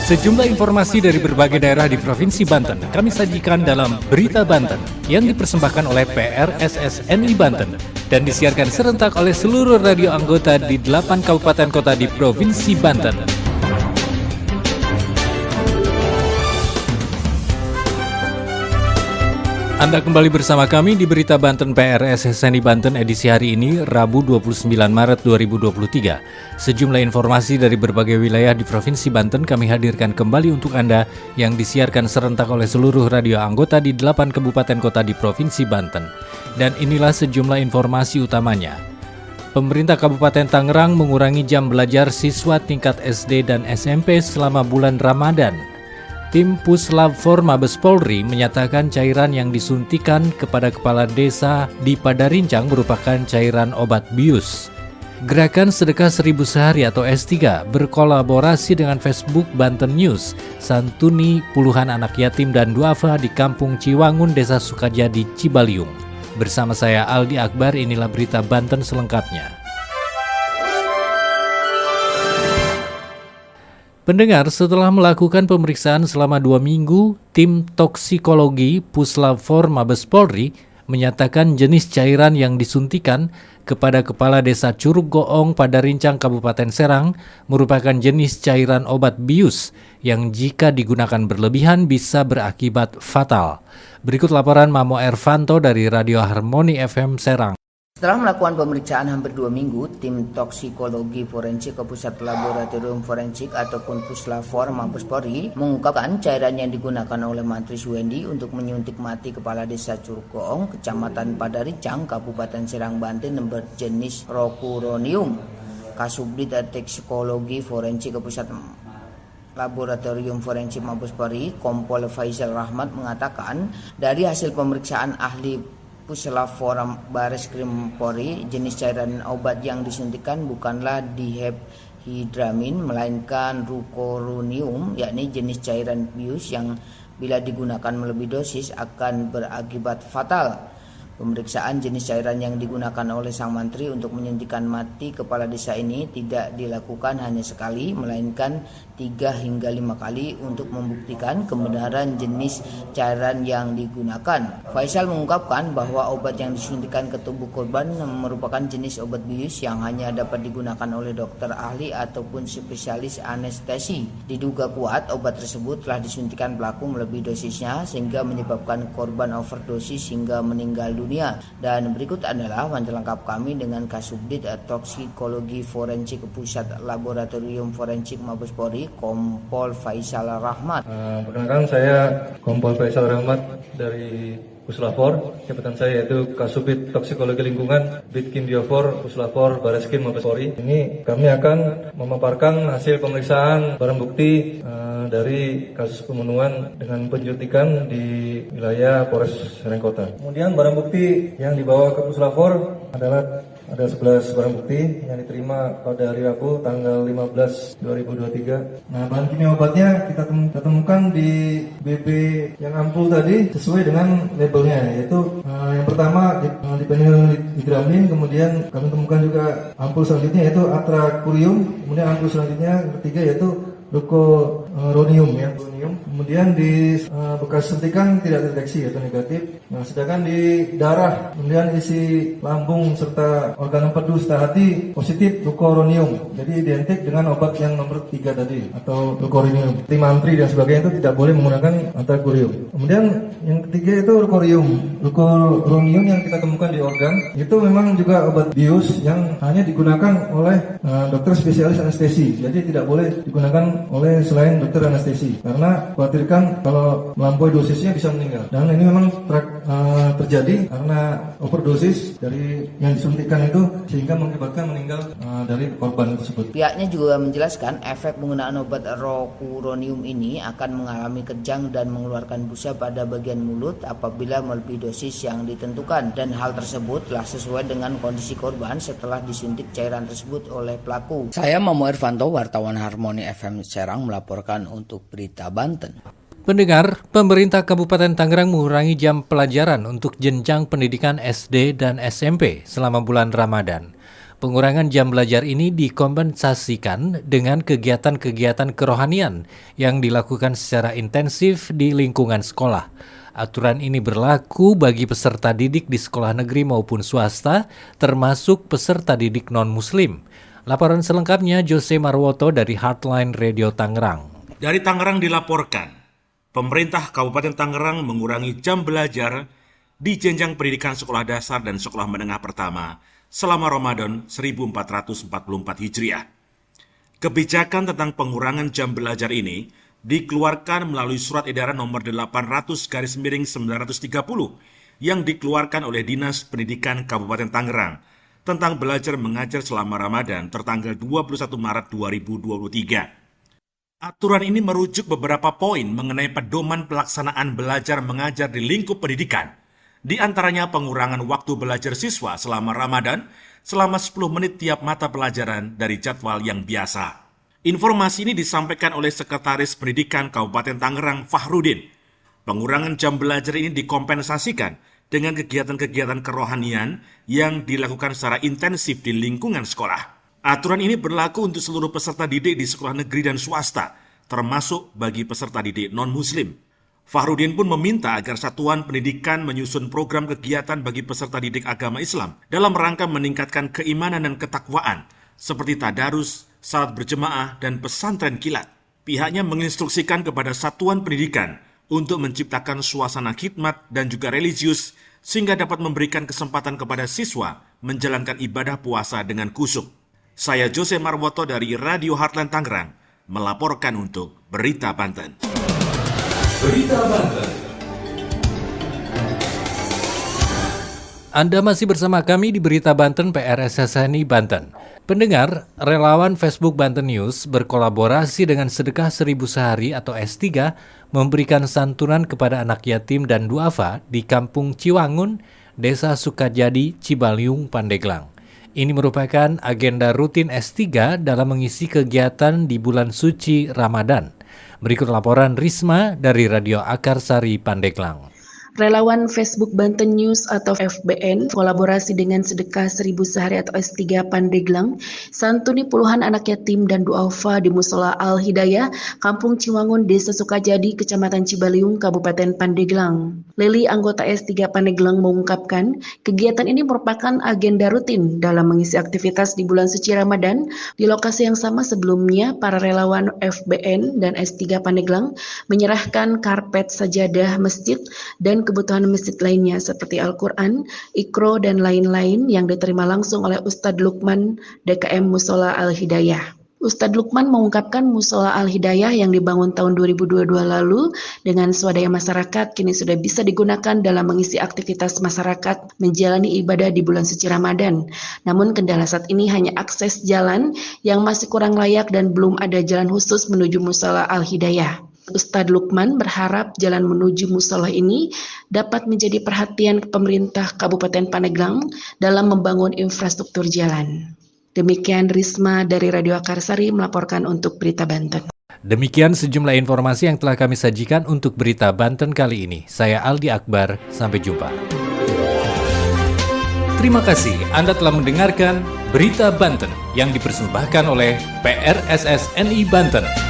Sejumlah informasi dari berbagai daerah di Provinsi Banten kami sajikan dalam Berita Banten yang dipersembahkan oleh PRSSNI Banten dan disiarkan serentak oleh seluruh radio anggota di 8 kabupaten kota di Provinsi Banten. Anda kembali bersama kami di Berita Banten PRSSNI Banten edisi hari ini, Rabu 29 Maret 2023. Sejumlah informasi dari berbagai wilayah di Provinsi Banten kami hadirkan kembali untuk Anda yang disiarkan serentak oleh seluruh radio anggota di 8 kabupaten kota di Provinsi Banten. Dan inilah sejumlah informasi utamanya. Pemerintah Kabupaten Tangerang mengurangi jam belajar siswa tingkat SD dan SMP selama bulan Ramadan. Tim Puslap 4 Mabes Polri menyatakan cairan yang disuntikan kepada kepala desa di Padarincang merupakan cairan obat bius. Gerakan Sedekah 1000 Sehari atau S3 berkolaborasi dengan Facebook Banten News, santuni puluhan anak yatim dan duafa di Kampung Ciwangun, Desa Sukajadi, Cibaliung. Bersama saya Aldi Akbar, inilah Berita Banten selengkapnya. Pendengar, setelah melakukan pemeriksaan selama 2 minggu, tim toksikologi Puslap 4 Mabes Polri menyatakan jenis cairan yang disuntikan kepada kepala desa Curug Goong Padarincang Kabupaten Serang merupakan jenis cairan obat bius yang jika digunakan berlebihan bisa berakibat fatal. Berikut laporan Mamo Ervanto dari Radio Harmoni FM Serang. Setelah melakukan pemeriksaan hampir 2 minggu, tim toksikologi forensik ke Pusat Laboratorium Forensik ataupun Puslap 4 Mabes Polri mengungkapkan cairan yang digunakan oleh Mantri Suwendi untuk menyuntik mati kepala desa Curug Goong, Kecamatan Padarincang, Kabupaten Serang, Banten berjenis rocuronium. Kasubdit Toksikologi Forensik ke Pusat Laboratorium Forensik Mabes Polri, Kompol Faisal Rahmat mengatakan dari hasil pemeriksaan ahli Puslap 4 Bareskrim Polri, jenis cairan obat yang disuntikan bukanlah dihydramine melainkan rocuronium, yakni jenis cairan bius yang bila digunakan melebihi dosis akan berakibat fatal. Pemeriksaan jenis cairan yang digunakan oleh sang mantri untuk menyuntikkan mati kepala desa ini tidak dilakukan hanya sekali, melainkan 3 hingga 5 kali untuk membuktikan kebenaran jenis cairan yang digunakan. Faisal mengungkapkan bahwa obat yang disuntikan ke tubuh korban merupakan jenis obat bius yang hanya dapat digunakan oleh dokter ahli ataupun spesialis anestesi. Diduga kuat obat tersebut telah disuntikan pelaku melebihi dosisnya sehingga menyebabkan korban overdosis hingga meninggal dunia. Dan berikut adalah wawancara lengkap kami dengan Kasubdit Toksikologi Forensik Pusat Laboratorium Forensik Mabes Polri, Kompol Faisal Rahmat. Perkenalkan, saya Kompol Faisal Rahmat dari Puslap 4. Jabatan saya yaitu Kasubdit Toksikologi Lingkungan, Bitkin Diofor, Puslap 4 Bareskrim Mabes Polri. Ini kami akan memaparkan hasil pemeriksaan barang bukti dari kasus pembunuhan dengan penyuntikan di wilayah Polres Serang Kota. Kemudian barang bukti yang dibawa ke Puslap 4 adalah ada 11 barang bukti yang diterima pada hari Rabu tanggal 15 2023. Nah, bahan kimia obatnya kita temukan di BB yang ampul tadi sesuai dengan labelnya, yaitu yang pertama di phenyldramine, kemudian kami temukan juga ampul selanjutnya yaitu atracurium, kemudian ampul selanjutnya yang ketiga yaitu rocuronium ya. Kemudian di bekas suntikan tidak terdeteksi yaitu negatif. Nah, sedangkan di darah, kemudian isi lambung serta organ empedu serta hati positif rocuronium. Jadi identik dengan obat yang nomor 3 tadi atau rocuronium. Tim mantri dan sebagainya itu tidak boleh menggunakan atracurium. Kemudian yang ketiga itu rocuronium yang kita temukan di organ itu memang juga obat bius yang hanya digunakan oleh dokter spesialis anestesi. Jadi tidak boleh digunakan oleh selain dokter anestesi karena khawatirkan kalau melampaui dosisnya bisa meninggal. Dan ini memang terjadi karena overdosis dari yang disuntikan itu sehingga mengakibatkan meninggal dari korban tersebut. Pihaknya juga menjelaskan efek penggunaan obat rocuronium ini akan mengalami kejang dan mengeluarkan busa pada bagian mulut apabila melebihi dosis yang ditentukan, dan hal tersebut telah sesuai dengan kondisi korban setelah disuntik cairan tersebut oleh pelaku. Saya Mamo Ervanto, wartawan Harmoni FM Serang melaporkan untuk Berita Banten. Pendengar, pemerintah Kabupaten Tangerang mengurangi jam pelajaran untuk jenjang pendidikan SD dan SMP selama bulan Ramadan. Pengurangan jam belajar ini dikompensasikan dengan kegiatan-kegiatan kerohanian yang dilakukan secara intensif di lingkungan sekolah. Aturan ini berlaku bagi peserta didik di sekolah negeri maupun swasta, termasuk peserta didik non-muslim. Laporan selengkapnya Jose Marwoto dari Heartline Radio Tangerang. Dari Tangerang dilaporkan, pemerintah Kabupaten Tangerang mengurangi jam belajar di jenjang pendidikan sekolah dasar dan sekolah menengah pertama selama Ramadan 1444 Hijriah. Kebijakan tentang pengurangan jam belajar ini dikeluarkan melalui surat edaran nomor 800/930 yang dikeluarkan oleh Dinas Pendidikan Kabupaten Tangerang tentang belajar mengajar selama Ramadan tertanggal 21 Maret 2023. Aturan ini merujuk beberapa poin mengenai pedoman pelaksanaan belajar mengajar di lingkup pendidikan, di antaranya pengurangan waktu belajar siswa selama Ramadan selama 10 menit tiap mata pelajaran dari jadwal yang biasa. Informasi ini disampaikan oleh Sekretaris Pendidikan Kabupaten Tangerang Fahrudin. Pengurangan jam belajar ini dikompensasikan dengan kegiatan-kegiatan kerohanian yang dilakukan secara intensif di lingkungan sekolah. Aturan ini berlaku untuk seluruh peserta didik di sekolah negeri dan swasta, termasuk bagi peserta didik non-muslim. Fahrudin pun meminta agar satuan pendidikan menyusun program kegiatan bagi peserta didik agama Islam dalam rangka meningkatkan keimanan dan ketakwaan, seperti tadarus, salat berjemaah, dan pesantren kilat. Pihaknya menginstruksikan kepada satuan pendidikan untuk menciptakan suasana khidmat dan juga religius sehingga dapat memberikan kesempatan kepada siswa menjalankan ibadah puasa dengan khusyuk. Saya Jose Marwoto dari Radio Heartline Tangerang melaporkan untuk Berita Banten. Berita Banten. Anda masih bersama kami di Berita Banten PRSSNI Banten. Pendengar, relawan Facebook Banten News berkolaborasi dengan Sedekah 1000 Sehari atau S3 memberikan santunan kepada anak yatim dan duafa di Kampung Ciwangun, Desa Sukajadi, Cibaliung, Pandeglang. Ini merupakan agenda rutin S3 dalam mengisi kegiatan di bulan suci Ramadan. Berikut laporan Risma dari Radio Akarsari, Pandeglang. Relawan Facebook Banten News atau FBN kolaborasi dengan Sedekah 1000 Sehari atau S3 Pandeglang santuni puluhan anak yatim dan duafa di Musola Al-Hidayah, Kampung Ciwangun, Desa Sukajadi, Kecamatan Cibaliung, Kabupaten Pandeglang. Lili, anggota S3 Pandeglang, mengungkapkan kegiatan ini merupakan agenda rutin dalam mengisi aktivitas di bulan suci Ramadan. Di lokasi yang sama sebelumnya, para relawan FBN dan S3 Pandeglang menyerahkan karpet sajadah masjid dan kebutuhan masjid lainnya seperti Al-Quran, Iqro, dan lain-lain yang diterima langsung oleh Ustadz Lukman DKM Musola Al-Hidayah. Ustadz Lukman mengungkapkan Musola Al-Hidayah yang dibangun tahun 2022 lalu dengan swadaya masyarakat kini sudah bisa digunakan dalam mengisi aktivitas masyarakat menjalani ibadah di bulan suci Ramadan. Namun kendala saat ini hanya akses jalan yang masih kurang layak dan belum ada jalan khusus menuju Musola Al-Hidayah. Ustadz Lukman berharap jalan menuju musola ini dapat menjadi perhatian pemerintah Kabupaten Pandeglang dalam membangun infrastruktur jalan. Demikian Risma dari Radio Akarsari melaporkan untuk Berita Banten. Demikian sejumlah informasi yang telah kami sajikan untuk Berita Banten kali ini. Saya Aldi Akbar, sampai jumpa. Terima kasih Anda telah mendengarkan Berita Banten yang dipersembahkan oleh PRSSNI Banten.